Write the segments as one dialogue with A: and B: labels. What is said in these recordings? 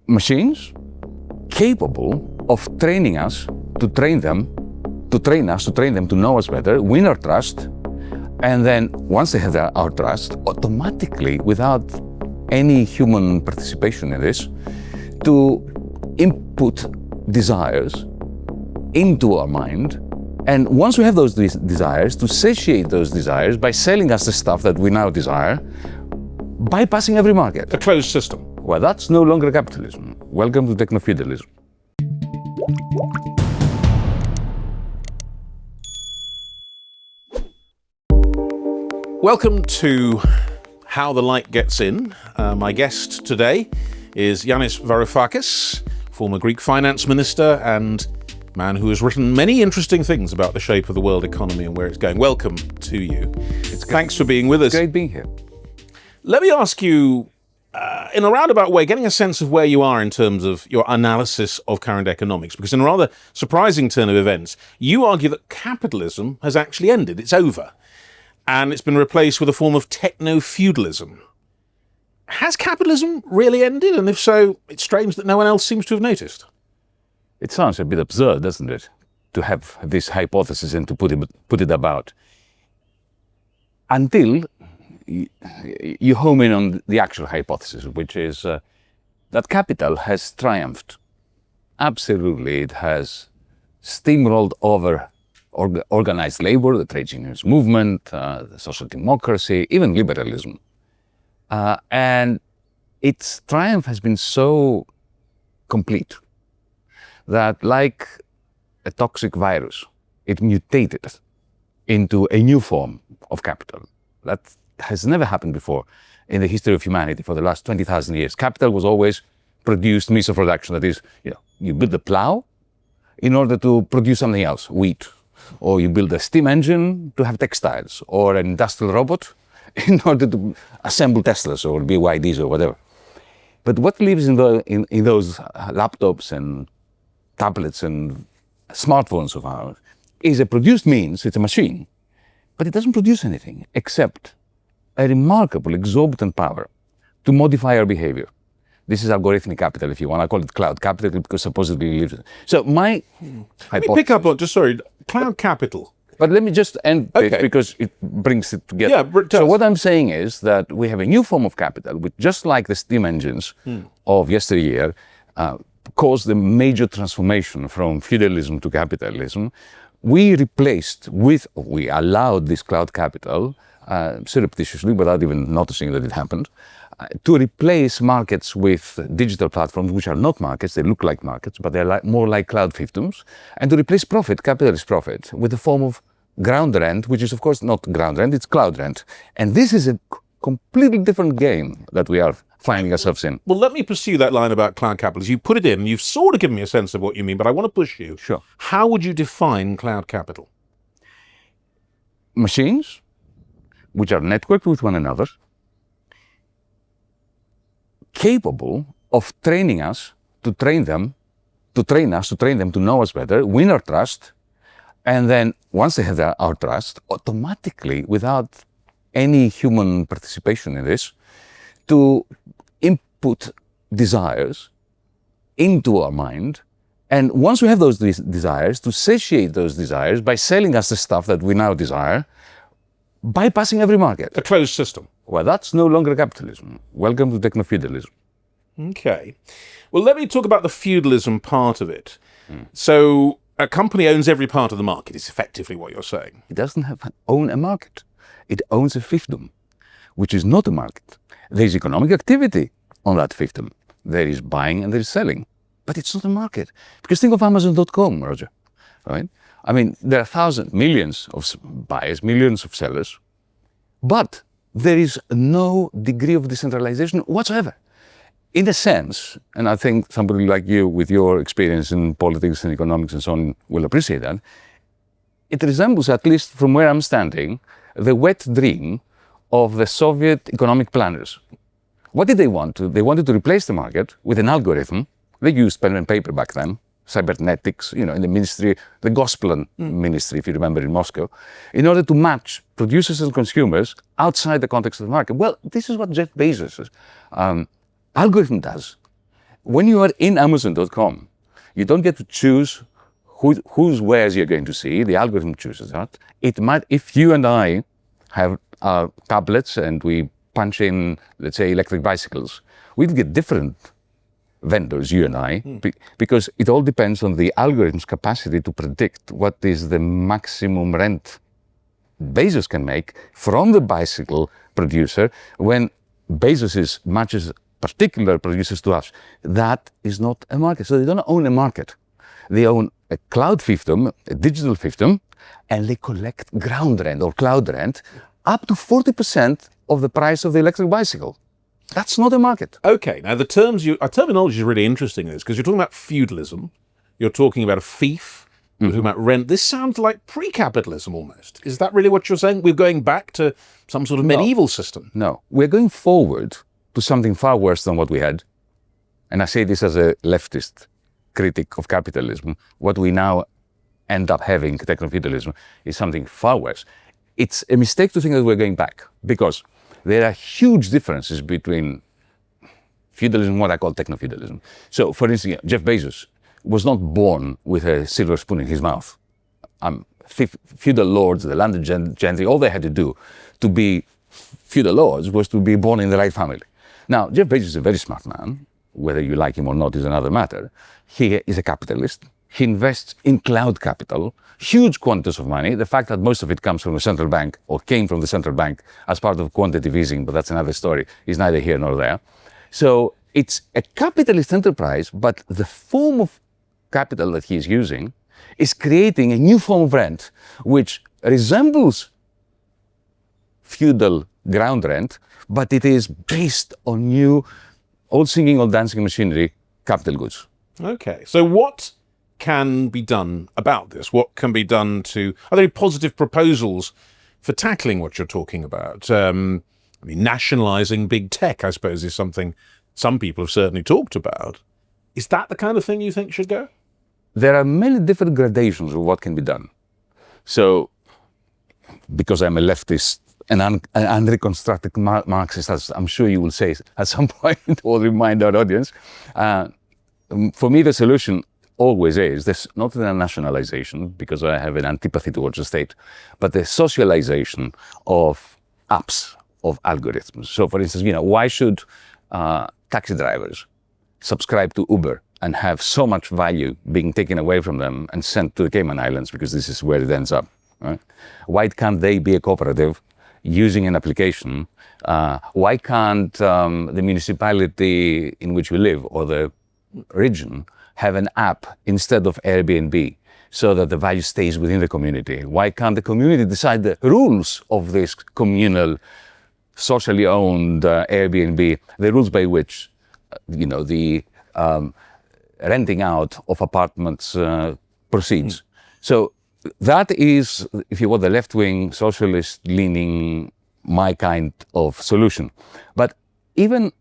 A: machines capable of training us, to train them to know us better, win our trust, and then once they have our trust, automatically, without any human participation in this, to input desires into our mind. And once we have those desires, to satiate those desires by selling us the stuff that we now desire, bypassing every market.
B: A closed system.
A: Well, that's no longer capitalism. Welcome to technofeudalism.
B: Welcome to How the Light Gets In. My guest today is Yanis Varoufakis, former Greek finance minister and man who has written many interesting things about the shape of the world economy and where it's going. Welcome to you. Thanks for being with us.
A: Great being here.
B: Let me ask you, in a roundabout way, getting a sense of where you are in terms of your analysis of current economics, because in a rather surprising turn of events, you argue that capitalism has actually ended. It's over. And it's been replaced with a form of techno-feudalism. Has capitalism really ended? And if so, it's strange that no one else seems to have noticed.
A: It sounds a bit absurd, doesn't it, to have this hypothesis and to put it about. Until you home in on the actual hypothesis, which is that capital has triumphed. Absolutely, it has steamrolled over organized labor, the trade unions movement, the social democracy, even liberalism. And its triumph has been so complete that, like a toxic virus, it mutated into a new form of capital. That has never happened before in the history of humanity for the last 20,000 years. Capital was always produced means of production. That is, you build a plow in order to produce something else, wheat. Or you build a steam engine to have textiles, or an industrial robot in order to assemble Teslas or BYDs or whatever. But what lives in those laptops and tablets and smartphones of ours is a produced means, it's a machine, but it doesn't produce anything except a remarkable, exorbitant power to modify our behavior. This is algorithmic capital, if you want. I call it cloud capital because supposedly it lives. So my hypothesis...
B: Let me pick up on, cloud capital.
A: But let me just end this because it brings it together.
B: Yeah,
A: so what I'm saying is that we have a new form of capital, which just like the steam engines of yesteryear, caused a major transformation from feudalism to capitalism. We allowed this cloud capital, surreptitiously, without even noticing that it happened, to replace markets with digital platforms, which are not markets. They look like markets, but they're more like cloud fiefdoms, and to replace profit, capitalist profit, with a form of ground rent, which is of course not ground rent, it's cloud rent. And this is a completely different game that we are finding ourselves in.
B: Well, let me pursue that line about cloud capitalism. You put it in, you've sort of given me a sense of what you mean, but I want to push you.
A: Sure.
B: How would you define cloud capital?
A: Machines, which are networked with one another, capable of training us, to train them to know us better, win our trust, and then once they have our trust, automatically, without any human participation in this, to input desires into our mind. And once we have those desires, to satiate those desires by selling us the stuff that we now desire, bypassing every market.
B: A closed system.
A: Well, that's no longer capitalism. Welcome to technofeudalism.
B: Okay. Well, let me talk about the feudalism part of it. So a company owns every part of the market, is effectively what you're saying.
A: It doesn't own a market. It owns a fiefdom, which is not a market. There is economic activity on that fiefdom. There is buying and there is selling, but it's not a market. Because think of Amazon.com, Roger, right? I mean, there are thousands, millions of buyers, millions of sellers, but there is no degree of decentralization whatsoever. In a sense, and I think somebody like you with your experience in politics and economics and so on will appreciate that, it resembles, at least from where I'm standing, the wet dream of the Soviet economic planners. What did they want? They wanted to replace the market with an algorithm. They used pen and paper back then, cybernetics, in the ministry, the Gospel ministry, if you remember, in Moscow, in order to match producers and consumers outside the context of the market. Well, this is what Jeff Bezos' algorithm does. when you are in Amazon.com, you don't get to choose whose wares you're going to see. The algorithm chooses that. It might, if you and I have our tablets and we punch in, let's say, electric bicycles, we'll get different vendors, you and I, because it all depends on the algorithm's capacity to predict what is the maximum rent Bezos can make from the bicycle producer when Bezos matches particular producers to us. That is not a market. So they don't own a market. They own a cloud fiefdom, a digital fiefdom, and they collect ground rent or cloud rent up to 40% of the price of the electric bicycle. That's not a market.
B: Okay, now the terminology is really interesting in this, because you're talking about feudalism, you're talking about a fief, you're talking about rent. This sounds like pre-capitalism almost. Is that really what you're saying? We're going back to some sort of medieval system?
A: No, we're going forward to something far worse than what we had. And I say this as a leftist critic of capitalism. What we now end up having, technofeudalism, is something far worse. It's a mistake to think that we're going back, because there are huge differences between feudalism and what I call technofeudalism. So, for instance, Jeff Bezos was not born with a silver spoon in his mouth. Feudal lords, the landed gentry, all they had to do to be feudal lords was to be born in the right family. Now, Jeff Bezos is a very smart man. Whether you like him or not is another matter. He is a capitalist. He invests in cloud capital, huge quantities of money. The fact that most of it comes from the central bank or came from the central bank as part of quantitative easing, but that's another story, is neither here nor there. So it's a capitalist enterprise, but the form of capital that he is using is creating a new form of rent, which resembles feudal ground rent, but it is based on new, old singing, old dancing machinery, capital goods.
B: Okay, so what can be done about this? What can be done to... Are there any positive proposals for tackling what you're talking about? Nationalising big tech, I suppose, is something some people have certainly talked about. Is that the kind of thing you think should go?
A: There are many different gradations of what can be done. So, because I'm a leftist and unreconstructed Marxist, as I'm sure you will say at some point, or remind our audience, for me the solution always is this: not the nationalization, because I have an antipathy towards the state, but the socialization of apps, of algorithms. So, for instance, why should taxi drivers subscribe to Uber and have so much value being taken away from them and sent to the Cayman Islands, because this is where it ends up, right? Why can't they be a cooperative using an application? Why can't the municipality in which we live or the region have an app instead of Airbnb so that the value stays within the community? Why can't the community decide the rules of this communal, socially owned Airbnb, the rules by which, the renting out of apartments proceeds? So that is, if you want, the left-wing, socialist-leaning, my kind of solution. But even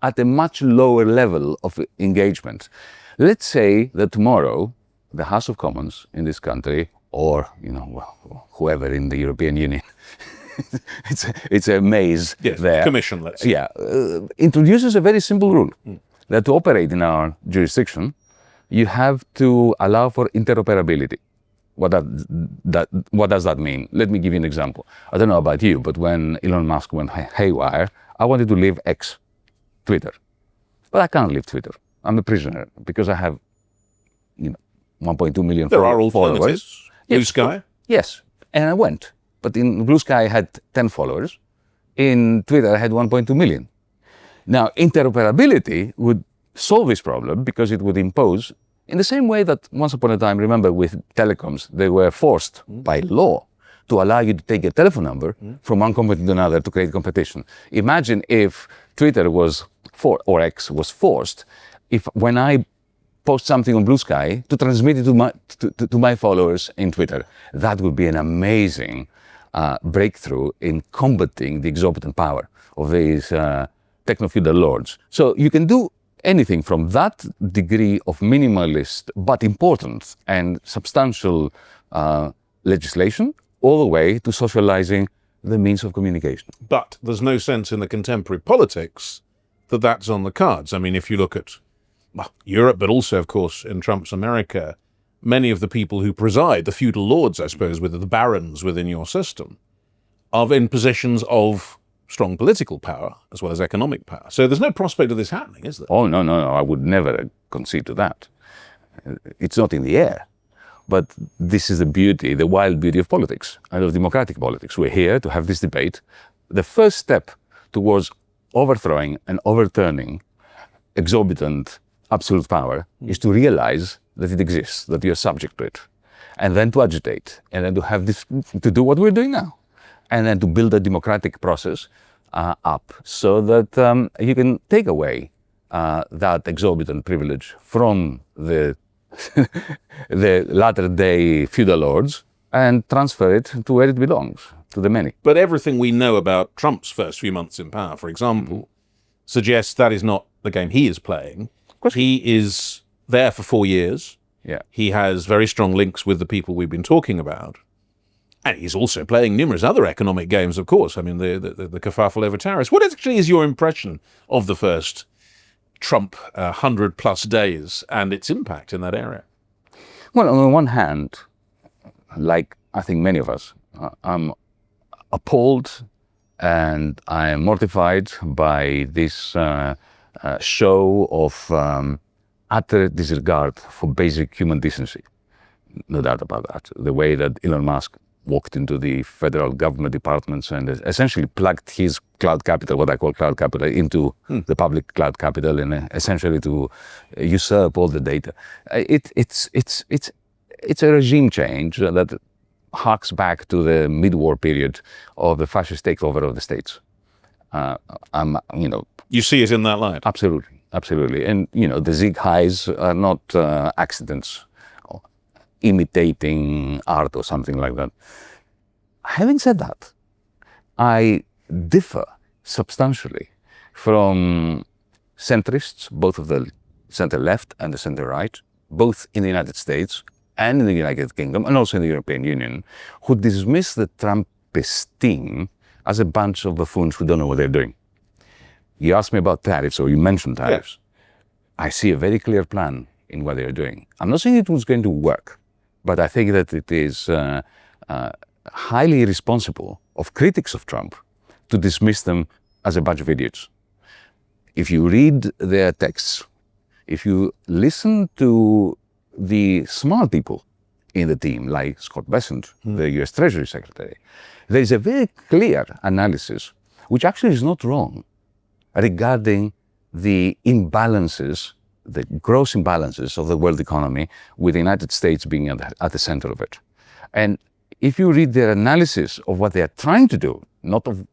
A: at a much lower level of engagement, let's say that tomorrow the House of Commons in this country, or whoever in the European Union, it's a maze there.
B: Commission, let's say.
A: Yeah, introduces a very simple rule that to operate in our jurisdiction, you have to allow for interoperability. What does that mean? Let me give you an example. I don't know about you, but when Elon Musk went haywire, I wanted to leave X, Twitter. But I can't leave Twitter. I'm a prisoner because I have, 1.2 million followers.
B: There are alternatives. Blue Sky?
A: Yes, and I went. But in Blue Sky, I had 10 followers. In Twitter, I had 1.2 million. Now, interoperability would solve this problem because it would impose, in the same way that once upon a time, remember, with telecoms, they were forced by law to allow you to take a telephone number from one company to another to create competition. Imagine if Twitter was, or X was forced, if when I post something on Blue Sky, to transmit it to my followers in Twitter. That would be an amazing breakthrough in combating the exorbitant power of these techno-feudal lords. So you can do anything from that degree of minimalist but important and substantial legislation all the way to socializing the means of communication.
B: But there's no sense in the contemporary politics that that's on the cards. I mean, if you look at Europe, but also, of course, in Trump's America, many of the people who preside, the feudal lords, I suppose, with the barons within your system, are in positions of strong political power as well as economic power. So there's no prospect of this happening, is there?
A: Oh, no, I would never concede to that. It's not in the air. But this is the beauty, the wild beauty of politics, and of democratic politics. We're here to have this debate. The first step towards overthrowing and overturning exorbitant absolute power is to realize that it exists, that you're subject to it, and then to agitate, and then to have this, to do what we're doing now, and then to build a democratic process up so that you can take away that exorbitant privilege from the the latter-day feudal lords and transfer it to where it belongs, to the many.
B: But everything we know about Trump's first few months in power, for example, suggests that is not the game he is playing. He is there for 4 years.
A: Yeah.
B: He has very strong links with the people we've been talking about. And he's also playing numerous other economic games, of course. I mean, the kerfuffle over tariffs. What actually is your impression of the first Trump 100-plus days and its impact in that area?
A: Well, on the one hand, like I think many of us, I'm appalled and I am mortified by this show of utter disregard for basic human decency. No doubt about that. The way that Elon Musk walked into the federal government departments and essentially plugged his cloud capital, what I call cloud capital, into the public cloud capital, and essentially to usurp all the data. It's a regime change that harks back to the mid-war period of the fascist takeover of the states.
B: You see it in that light?
A: Absolutely. And, the Zig highs are not accidents, imitating art or something like that. Having said that, I differ substantially from centrists, both of the center-left and the center-right, both in the United States and in the United Kingdom, and also in the European Union, who dismiss the Trumpist team as a bunch of buffoons who don't know what they're doing. You asked me about tariffs, or you mentioned tariffs. Yeah. I see a very clear plan in what they're doing. I'm not saying it was going to work, but I think that it is highly irresponsible of critics of Trump to dismiss them as a bunch of idiots. If you read their texts, if you listen to the smart people in the team, like Scott Bessent, the US Treasury Secretary, there is a very clear analysis, which actually is not wrong, regarding the imbalances, the gross imbalances of the world economy, with the United States being at the center of it. And if you read their analysis of what they are trying to do, not of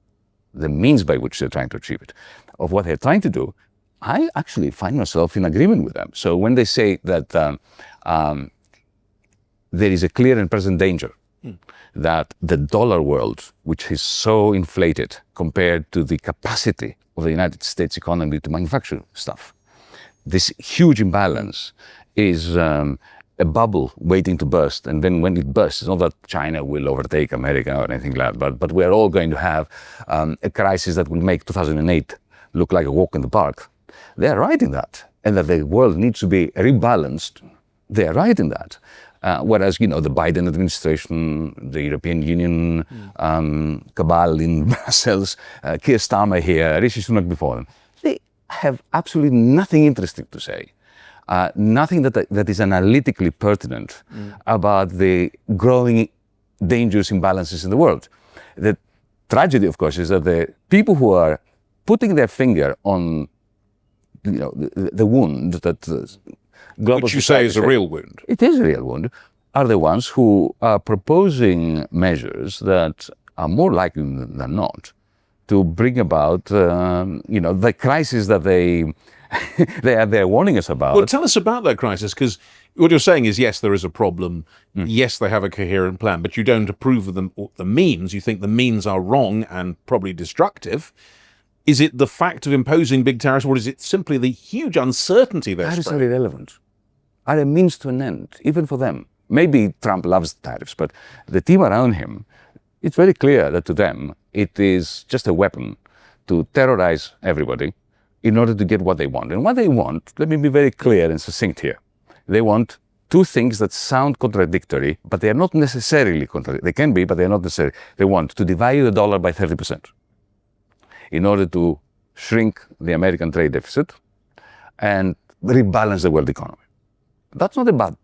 A: the means by which they're trying to achieve it, of what they're trying to do, I actually find myself in agreement with them. So when they say that there is a clear and present danger that the dollar world, which is so inflated compared to the capacity of the United States economy to manufacture stuff, this huge imbalance is a bubble waiting to burst. And then when it bursts, it's not that China will overtake America or anything like that, but we're all going to have a crisis that will make 2008 look like a walk in the park. They're right in that. And that the world needs to be rebalanced. They're right in that. Whereas, the Biden administration, the European Union, cabal in Brussels, Keir Starmer here, Rishi Sunak before them, they have absolutely nothing interesting to say. Nothing that is analytically pertinent about the growing dangerous imbalances in the world. The tragedy, of course, is that the people who are putting their finger on the wound that global
B: which you say is a real wound.
A: It is a real wound, are the ones who are proposing measures that are more likely than not to bring about, the crisis that they're warning us about.
B: Well, tell us about that crisis, because what you're saying is, yes, there is a problem. Yes, they have a coherent plan, but you don't approve of them, the means. You think the means are wrong and probably destructive. Is it the fact of imposing big tariffs, or is it simply the huge uncertainty they're
A: Tariffs
B: spreading?
A: are irrelevant, are a means to an end, even for them. Maybe Trump loves tariffs, but the team around him, it's very clear that to them, it is just a weapon to terrorize everybody in order to get what they want. And what they want, let me be very clear and succinct here. They want two things that sound contradictory, but they are not necessarily contradictory. They can be, but they are not necessary. They want to devalue the dollar by 30% in order to shrink the American trade deficit and rebalance the world economy. That's not a bad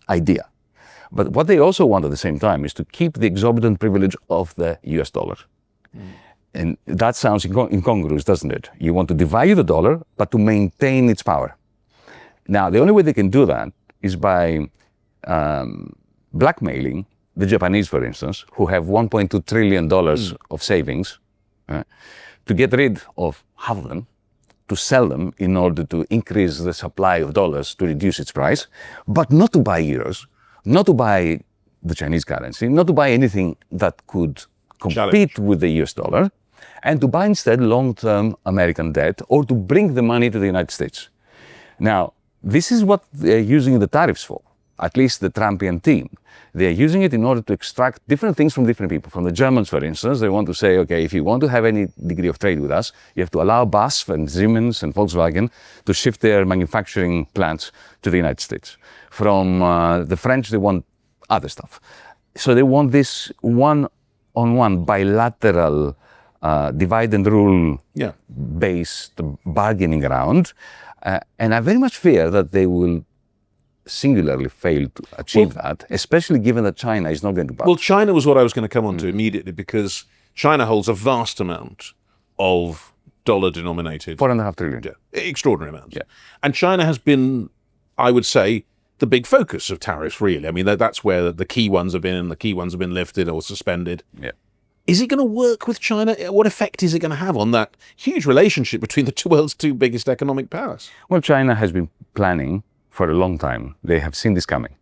A: idea. But what they also want at the same time is to keep the exorbitant privilege of the US dollar. And that sounds incongruous, doesn't it? You want to devalue the dollar, but to maintain its power. Now, the only way they can do that is by blackmailing the Japanese, for instance, who have $1.2 trillion of savings, to get rid of half of them, to sell them in order to increase the supply of dollars to reduce its price, but not to buy euros, not to buy the Chinese currency, not to buy anything that could compete with the US dollar, and to buy instead long-term American debt or to bring the money to the United States. Now, this is what they're using the tariffs for, at least the Trumpian team. They're using it in order to extract different things from different people. From the Germans, for instance, they want to say, okay, if you want to have any degree of trade with us, you have to allow BASF and Siemens and Volkswagen to shift their manufacturing plants to the United States. From the French, they want other stuff. So they want this one-on-one bilateral divide and rule based bargaining ground. And I very much fear that they will singularly fail to achieve that, especially given that China is not going to budge.
B: Well, China was what I was going to come on to immediately, because China holds a vast amount of dollar-denominated...
A: $4.5 trillion.
B: Yeah, extraordinary amounts.
A: Yeah.
B: And China has been, I would say, the big focus of tariffs, really. I mean, that's where the key ones have been, and the key ones have been lifted or suspended.
A: Yeah.
B: Is it going to work with China? What effect is it going to have on that huge relationship between the world's two biggest economic powers?
A: Well, China has been planning for a long time. They have seen this coming.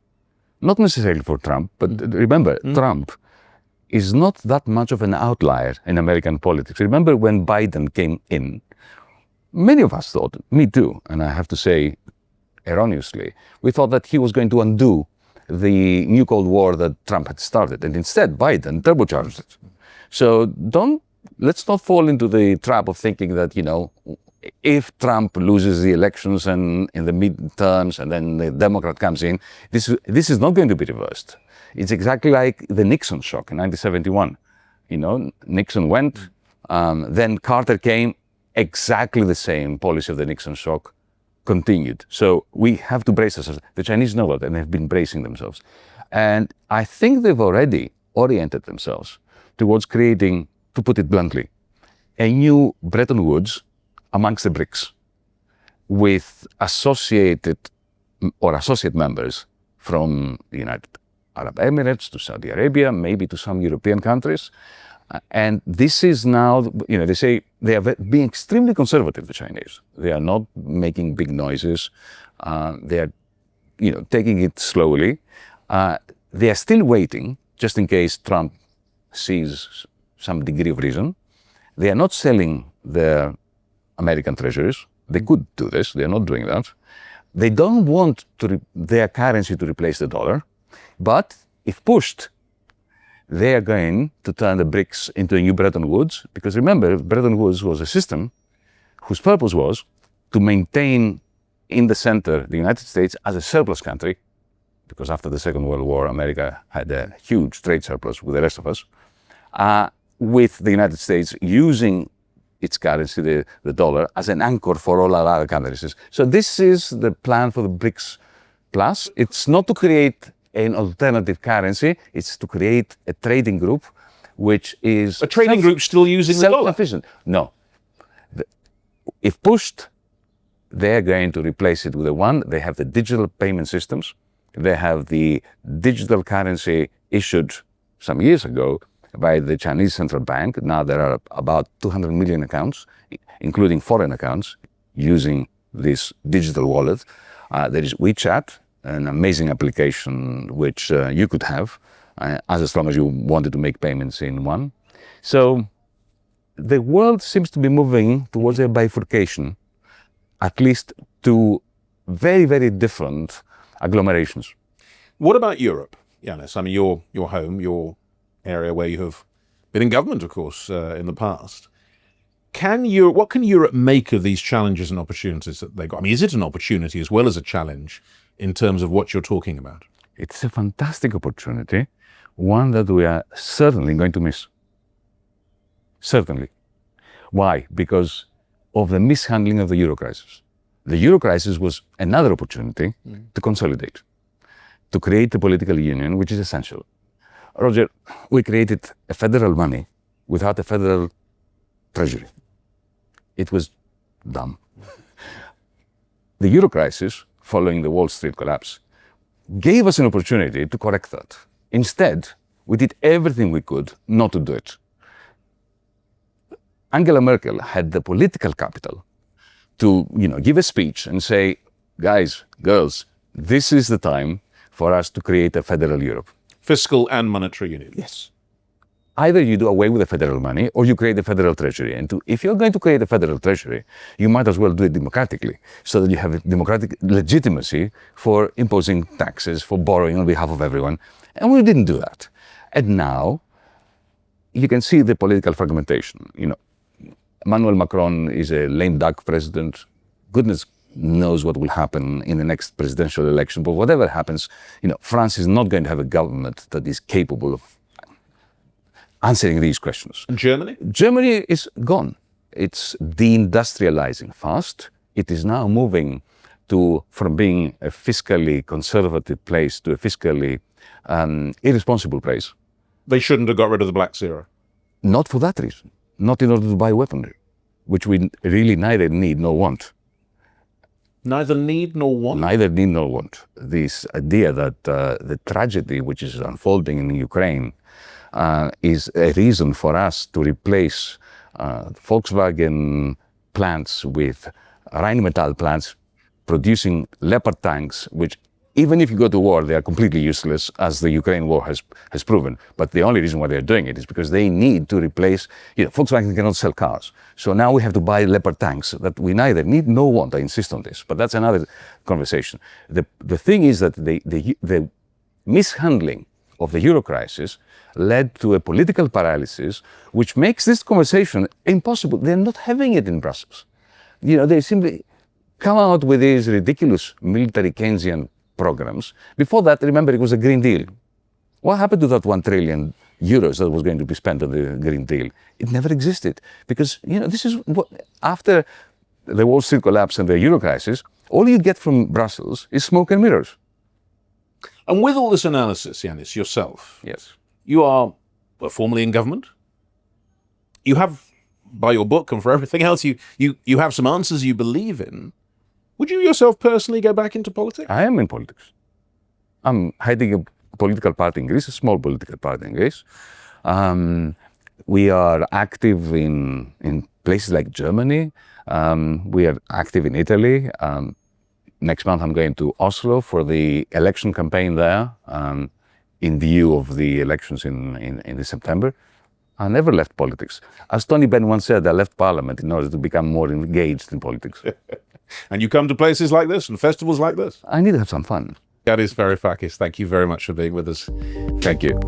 A: Not necessarily for Trump, but remember, Trump is not that much of an outlier in American politics. Remember when Biden came in, many of us thought, me too, and I have to say erroneously, we thought that he was going to undo the new Cold War that Trump had started. And instead, Biden turbocharged it. So let's not fall into the trap of thinking that, if Trump loses the elections and in the midterms and then the Democrat comes in, this is not going to be reversed. It's exactly like the Nixon shock in 1971. Nixon went, then Carter came, exactly the same policy of the Nixon shock continued. So we have to brace ourselves. The Chinese know that, and they've been bracing themselves. And I think they've already oriented themselves towards creating, to put it bluntly, a new Bretton Woods amongst the BRICS, with associate members from the United Arab Emirates to Saudi Arabia, maybe to some European countries. And this is now, they say they are being extremely conservative, the Chinese. They are not making big noises. They are, taking it slowly. They are still waiting, just in case Trump sees some degree of reason. They are not selling their American treasuries. They could do this. They are not doing that. They don't want their currency to replace the dollar. But if pushed, they are going to turn the BRICS into a new Bretton Woods. Because remember, Bretton Woods was a system whose purpose was to maintain in the center the United States as a surplus country. Because after the Second World War, America had a huge trade surplus with the rest of us. With the United States using its currency, the dollar, as an anchor for all our other currencies. So this is the plan for the BRICS Plus. It's not to create an alternative currency, it's to create a trading group which is...
B: A trading group still using the dollar?
A: Self-sufficient. No. If pushed, they're going to replace it with they have the digital payment systems, they have the digital currency issued some years ago by the Chinese central bank. Now there are about 200 million accounts, including foreign accounts, using this digital wallet. There is WeChat, an amazing application which you could have as long as you wanted to make payments in one. So the world seems to be moving towards a bifurcation, at least to very, very different agglomerations.
B: What about Europe, Yanis? I mean, your home, your area where you have been in government, of course, in the past. what can Europe make of these challenges and opportunities that they got? I mean, is it an opportunity as well as a challenge in terms of what you're talking about?
A: It's a fantastic opportunity, one that we are certainly going to miss. Certainly. Why? Because of the mishandling of the euro crisis. The euro crisis was another opportunity to consolidate, to create a political union, which is essential. Roger, we created a federal money without a federal treasury. It was dumb. The euro crisis, following the Wall Street collapse, gave us an opportunity to correct that. Instead, we did everything we could not to do it. Angela Merkel had the political capital to, give a speech and say, guys, girls, this is the time for us to create a federal Europe.
B: Fiscal and monetary union.
A: Yes. Either you do away with the federal money or you create a federal treasury. And if you're going to create a federal treasury, you might as well do it democratically so that you have a democratic legitimacy for imposing taxes, for borrowing on behalf of everyone. And we didn't do that. And now you can see the political fragmentation. Emmanuel Macron is a lame duck president. Goodness knows what will happen in the next presidential election. But whatever happens, France is not going to have a government that is capable of answering these questions.
B: And Germany?
A: Germany is gone. It's deindustrializing fast. It is now moving from being a fiscally conservative place to a fiscally irresponsible place.
B: They shouldn't have got rid of the Black Zero.
A: Not for that reason. Not in order to buy weaponry, which we really neither need nor want.
B: Neither need nor want?
A: Neither need nor want. This idea that the tragedy which is unfolding in Ukraine is a reason for us to replace Volkswagen plants with Rheinmetall plants producing Leopard tanks, which even if you go to war, they are completely useless, as the Ukraine war has proven. But the only reason why they're doing it is because they need to replace, Volkswagen cannot sell cars. So now we have to buy Leopard tanks that we neither need nor want. I insist on this, but that's another conversation. The thing is that the mishandling of the euro crisis led to a political paralysis, which makes this conversation impossible. They're not having it in Brussels. They simply come out with these ridiculous military Keynesian programs. Before that, remember, it was a Green Deal. What happened to that 1 trillion euros that was going to be spent on the Green Deal? It never existed because, this is what, after the Wall Street collapse and the euro crisis, all you get from Brussels is smoke and mirrors.
B: And with all this analysis, Yanis, yourself,
A: yes,
B: you are formally in government. You have, by your book and for everything else, you have some answers you believe in. Would you yourself personally go back into politics?
A: I am in politics. I'm heading a political party in Greece, a small political party in Greece. We are active in places like Germany. We are active in Italy. Next month I'm going to Oslo for the election campaign there, in view of the elections in September. I never left politics. As Tony Benn once said, I left Parliament in order to become more engaged in politics.
B: And you come to places like this and festivals like this?
A: I need to have some fun.
B: Yanis Varoufakis, thank you very much for being with us.
A: Thank you.